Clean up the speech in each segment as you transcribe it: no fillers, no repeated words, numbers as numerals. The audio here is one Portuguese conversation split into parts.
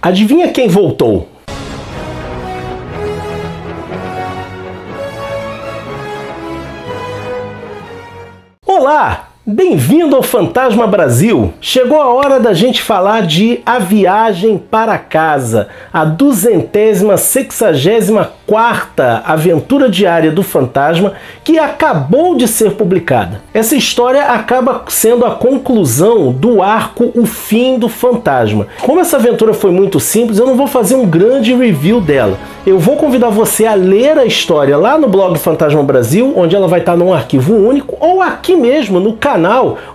Adivinha quem voltou? Olá! Bem-vindo ao Fantasma Brasil! Chegou a hora da gente falar de A Viagem para Casa, a 264ª aventura diária do fantasma que acabou de ser publicada. Essa história acaba sendo a conclusão do arco O Fim do Fantasma. Como essa aventura foi muito simples, eu não vou fazer um grande review dela. Eu vou convidar você a ler a história lá no blog Fantasma Brasil, onde ela vai estar num arquivo único, ou aqui mesmo no canal,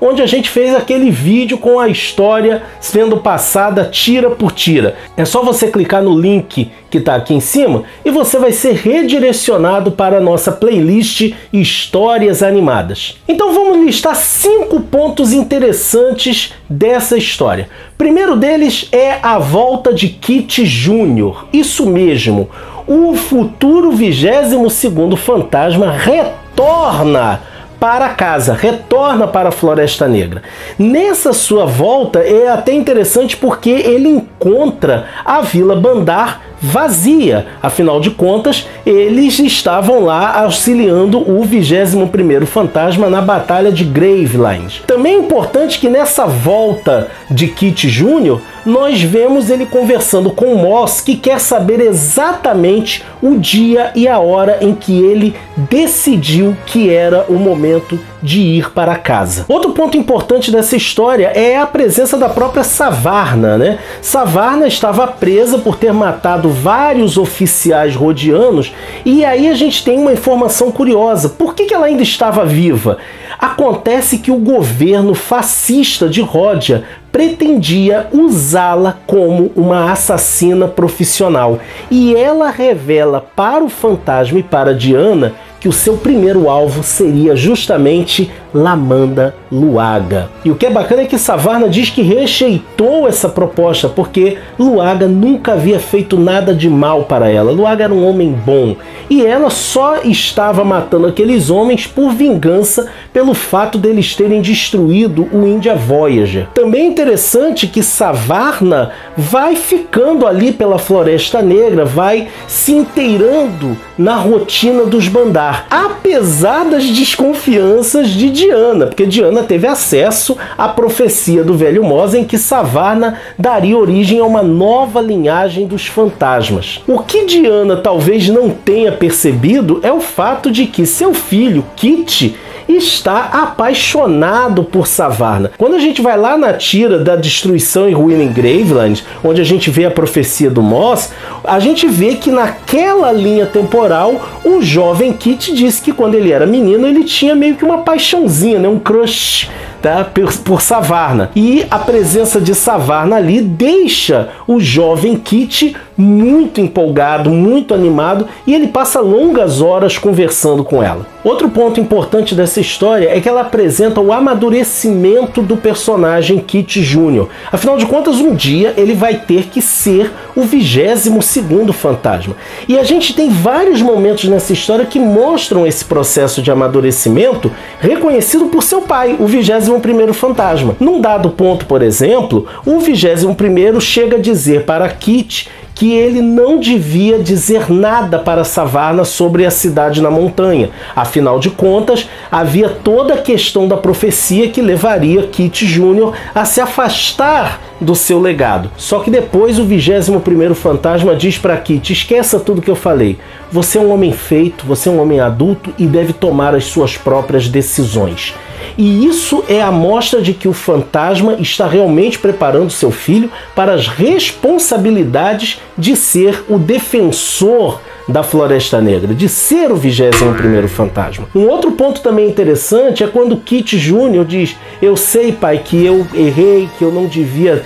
onde a gente fez aquele vídeo com a história sendo passada tira por tira. É só você clicar no link que está aqui em cima e você vai ser redirecionado para a nossa playlist Histórias Animadas. Então vamos listar 5 pontos interessantes dessa história. Primeiro deles é a volta de Kit Júnior. Isso mesmo, o futuro 22º fantasma retorna para casa, retorna para a Floresta Negra. Nessa sua volta é até interessante porque ele encontra a Vila Bandar vazia. Afinal de contas, eles estavam lá auxiliando o 21º fantasma na Batalha de Gravelines. Também é importante que nessa volta de Kit Júnior, nós vemos ele conversando com o Moss, que quer saber exatamente o dia e a hora em que ele decidiu que era o momento de ir para casa. Outro ponto importante dessa história é a presença da própria Savarna, né? Savarna estava presa por ter matado vários oficiais rodianos, e aí a gente tem uma informação curiosa. Por que ela ainda estava viva? Acontece que o governo fascista de Ródia pretendia usá-la como uma assassina profissional, e ela revela para o fantasma e para Diana que o seu primeiro alvo seria justamente Lamanda Luaga. E o que é bacana é que Savarna diz que rejeitou essa proposta porque Luaga nunca havia feito nada de mal para ela. Luaga era um homem bom e ela só estava matando aqueles homens por vingança pelo fato deles terem destruído o India Voyager. Também é interessante que Savarna vai ficando ali pela Floresta Negra, vai se inteirando na rotina dos Bandar, apesar das desconfianças de Diana, porque Diana teve acesso à profecia do velho Moss em que Savarna daria origem a uma nova linhagem dos fantasmas. O que Diana talvez não tenha percebido é o fato de que seu filho, Kit, está apaixonado por Savarna. Quando a gente vai lá na tira da destruição e ruína em Gravelines, onde a gente vê a profecia do Moss, a gente vê que naquela linha temporal o jovem Kit disse que quando ele era menino ele tinha meio que uma paixãozinha, né? Um crush, tá? por Savarna. E a presença de Savarna ali deixa o jovem Kit muito empolgado, muito animado, e ele passa longas horas conversando com ela. Outro ponto importante dessa história é que ela apresenta o amadurecimento do personagem Kit Júnior. Afinal de contas, um dia ele vai ter que ser o 22º fantasma. E a gente tem vários momentos nessa história que mostram esse processo de amadurecimento reconhecido por seu pai, o 21º fantasma. Num dado ponto, por exemplo, o 21º chega a dizer para Kit que ele não devia dizer nada para Savarna sobre a cidade na montanha. Afinal de contas, havia toda a questão da profecia que levaria Kit Júnior a se afastar do seu legado. Só que depois o 21º fantasma diz para Kit: esqueça tudo que eu falei. Você é um homem feito, você é um homem adulto e deve tomar as suas próprias decisões. E isso é a mostra de que o fantasma está realmente preparando seu filho para as responsabilidades de ser o defensor da Floresta Negra, de ser o 21º fantasma. Um outro ponto também interessante é quando Kit Júnior diz: eu sei, pai, que eu errei, que eu não devia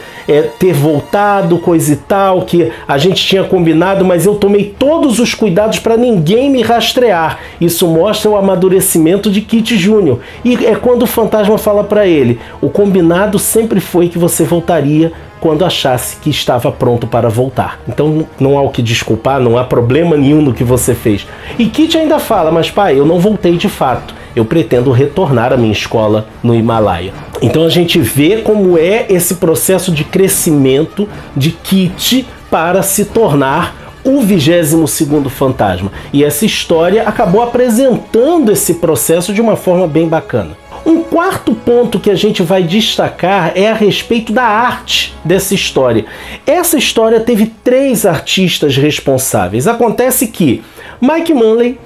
ter voltado, coisa e tal, que a gente tinha combinado, mas eu tomei todos os cuidados para ninguém me rastrear. Isso mostra o amadurecimento de Kit Júnior. E é quando o fantasma fala para ele: o combinado sempre foi que você voltaria quando achasse que estava pronto para voltar. Então não há o que desculpar, não há problema nenhum no que você fez. E Kit ainda fala: mas pai, eu não voltei de fato. Eu pretendo retornar à minha escola no Himalaia. Então a gente vê como é esse processo de crescimento de Kit para se tornar o 22º fantasma. E essa história acabou apresentando esse processo de uma forma bem bacana. Um quarto ponto que a gente vai destacar é a respeito da arte dessa história. Essa história teve 3 artistas responsáveis. Acontece que Mike Manley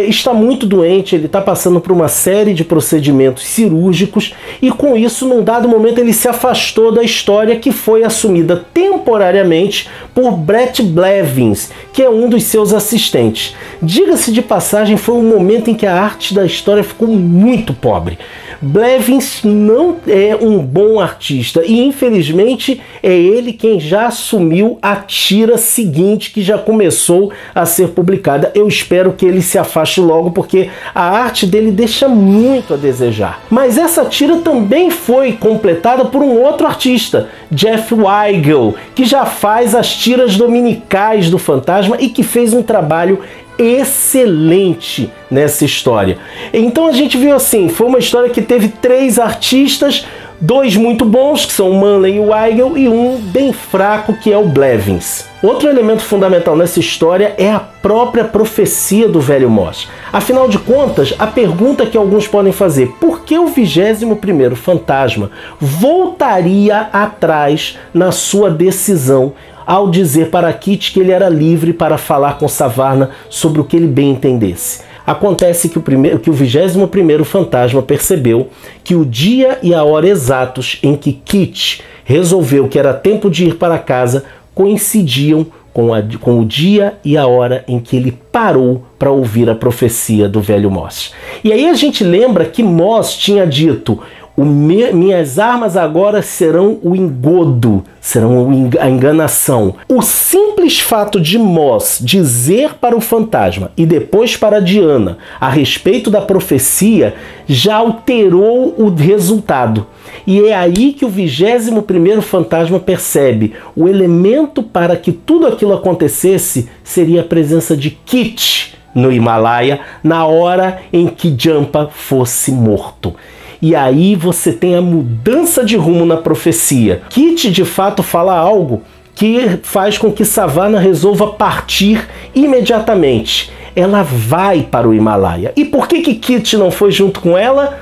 está muito doente, ele está passando por uma série de procedimentos cirúrgicos e com isso, num dado momento, ele se afastou da história, que foi assumida temporariamente por Brett Blevins, que é um dos seus assistentes. Diga-se de passagem, foi um momento em que a arte da história ficou muito pobre. Blevins não é um bom artista e infelizmente é ele quem já assumiu a tira seguinte, que já começou a ser publicada. Eu espero que ele se afaste logo, porque a arte dele deixa muito a desejar. Mas essa tira também foi completada por um outro artista, Jeff Weigel, que já faz as tiras dominicais do Fantasma e que fez um trabalho excelente nessa história. Então a gente viu assim, foi uma história que teve 3 artistas, 2 muito bons, que são o Manley e o Weigel, e um bem fraco, que é o Blevins. Outro elemento fundamental nessa história é a própria profecia do Velho Moss. Afinal de contas, a pergunta que alguns podem fazer: por que o 21º fantasma voltaria atrás na sua decisão ao dizer para Kit que ele era livre para falar com Savarna sobre o que ele bem entendesse? Acontece que o 21º fantasma percebeu que o dia e a hora exatos em que Kit resolveu que era tempo de ir para casa coincidiam com o dia e a hora em que ele parou para ouvir a profecia do Velho Moss. E aí a gente lembra que Moss tinha dito: minhas armas agora serão o engodo, serão a enganação. O simples fato de Moss dizer para o fantasma e depois para Diana a respeito da profecia já alterou o resultado. E é aí que o 21º fantasma percebe: o elemento para que tudo aquilo acontecesse seria a presença de Kit no Himalaia na hora em que Jampa fosse morto. E aí você tem a mudança de rumo na profecia. Kit de fato fala algo que faz com que Savarna resolva partir imediatamente. Ela vai para o Himalaia. E por que Kit não foi junto com ela?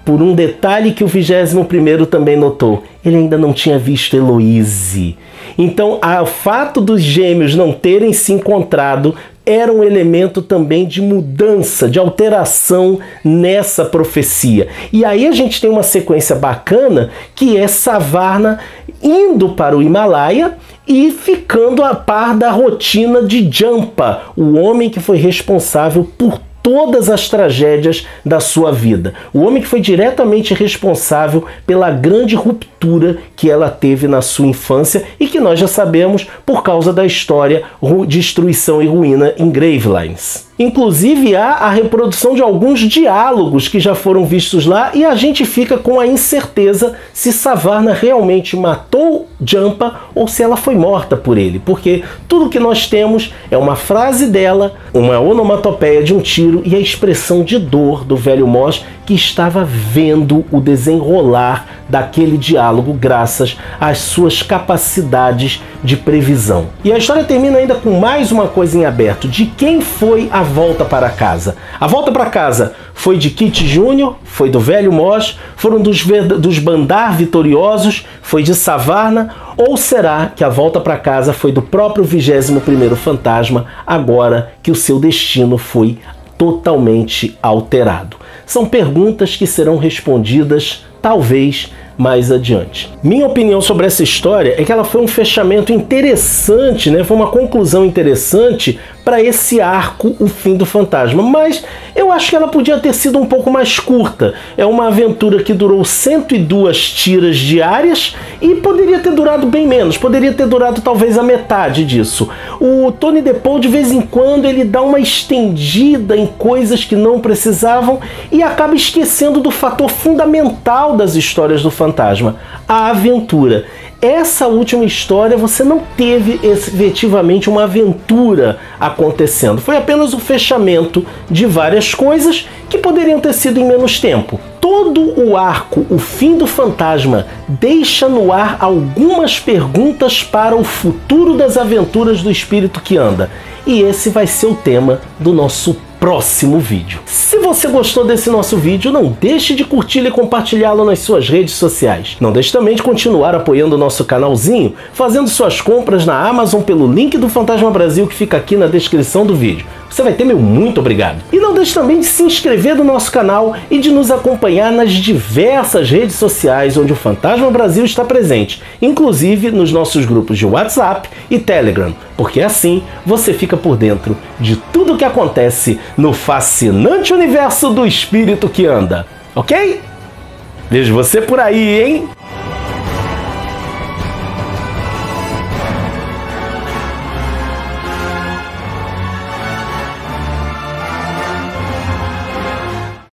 Por um detalhe que o 21º também notou: ele ainda não tinha visto Eloise. Então, o fato dos gêmeos não terem se encontrado era um elemento também de mudança, de alteração nessa profecia. E aí a gente tem uma sequência bacana, que é Savarna indo para o Himalaia e ficando a par da rotina de Jampa, o homem que foi responsável por todas as tragédias da sua vida. O homem que foi diretamente responsável pela grande ruptura que ela teve na sua infância e que nós já sabemos por causa da história Destruição e Ruína em Gravelines. Inclusive há a reprodução de alguns diálogos que já foram vistos lá e a gente fica com a incerteza se Savarna realmente matou Jampa ou se ela foi morta por ele, porque tudo que nós temos é uma frase dela, uma onomatopeia de um tiro e a expressão de dor do Velho Moss, que estava vendo o desenrolar daquele diálogo graças às suas capacidades de previsão. E a história termina ainda com mais uma coisa em aberto: de quem foi a volta para casa? A volta para casa foi de Kit Jr., foi do Velho Moss, foram dos Bandar vitoriosos, foi de Savarna, ou será que a volta para casa foi do próprio 21º fantasma, agora que o seu destino foi totalmente alterado? São perguntas que serão respondidas talvez mais adiante. Minha opinião sobre essa história é que ela foi um fechamento interessante, né? Foi uma conclusão interessante para esse arco, o fim do fantasma, mas eu acho que ela podia ter sido um pouco mais curta. É uma aventura que durou 102 tiras diárias e poderia ter durado bem menos, poderia ter durado talvez a metade disso. O Tony DePaul, de vez em quando, ele dá uma estendida em coisas que não precisavam e acaba esquecendo do fator fundamental das histórias do fantasma: a aventura. Essa última história você não teve efetivamente uma aventura acontecendo. Foi apenas o fechamento de várias coisas que poderiam ter sido em menos tempo. Todo o arco O Fim do Fantasma deixa no ar algumas perguntas para o futuro das aventuras do espírito que anda. E esse vai ser o tema do nosso próximo vídeo. Se você gostou desse nosso vídeo, não deixe de curti-lo e compartilhá-lo nas suas redes sociais. Não deixe também de continuar apoiando o nosso canalzinho, fazendo suas compras na Amazon pelo link do Fantasma Brasil que fica aqui na descrição do vídeo. Você vai ter meu muito obrigado. E não deixe também de se inscrever no nosso canal e de nos acompanhar nas diversas redes sociais onde o Fantasma Brasil está presente, inclusive nos nossos grupos de WhatsApp e Telegram, porque assim você fica por dentro de tudo o que acontece no fascinante universo do espírito que anda, ok? Vejo você por aí, hein?